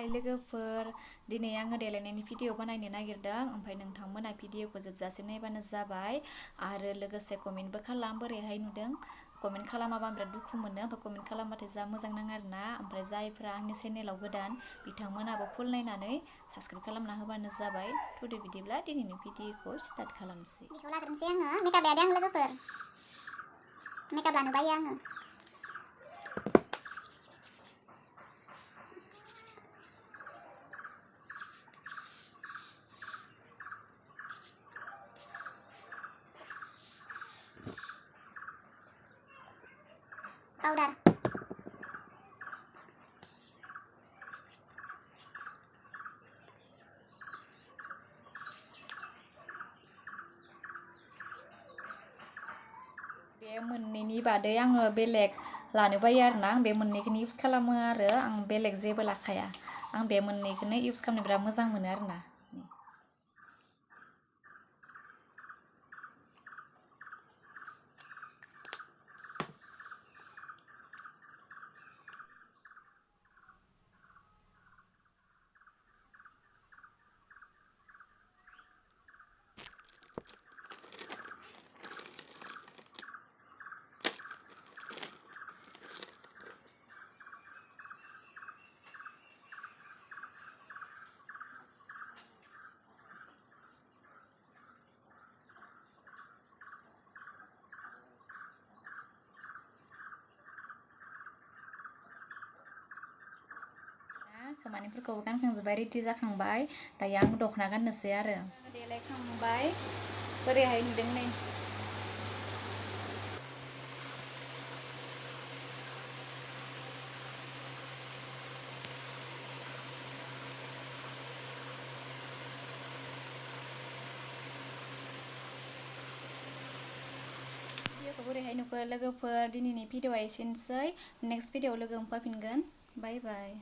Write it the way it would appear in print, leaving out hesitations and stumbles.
लोगोफोर दिनै आङो देलायनायनि भिडिअ बानायनो नागिरदों ओमफ्राय नोंथांमोना भिडिअखौ जोबजासिम नायबानो जाबाय आरो लोगोसे कमेन्टबो खालाम बोरैहाय नुदों कमेन्ट खालामाबा आं बिराद दुखु मोनो ओमफ्राय कमेन्ट खालामबाथाय जा मोजां नाङो आरोना ओमफ्राय जायफ्रा आंनि चेनेलाव गोदान बिथांमोनाबो फुल नायनानै साबस्क्राइब खालामना होबानो जाबाय थुदो बिदिब्ला दिनैनि भिडिअखौ स्टार्ट खालामसै बेखौ लाग्रोनोसै आङो मेकआप लादों आं लोगोफोर मेकआप लानो बायो आङो पाउडार बे मोननैनि बादै आङो बेलेग लानो बायो आरोना आं बे मोननैखौनो इउज खालामो आरो आं बेलेग जेबो लाखाया आं बे मोननैखौनो इउज खालामनो बिराद मोजां मोनो आरोना खामानिफोरखौबो गानखांजोब्बाय रेडि जाखांबाय दायो आं दख'ना गाननोसै आरो देलायखांबाय बोरैहाय नुदों नै भिडिअखौ बोरैहाय नुखो लोगोफोर दिनैनि भिडिअआ एसेनोसै नेक्स्ट भिडिअआव लोगो मोनफाफिनगोन बाय बाय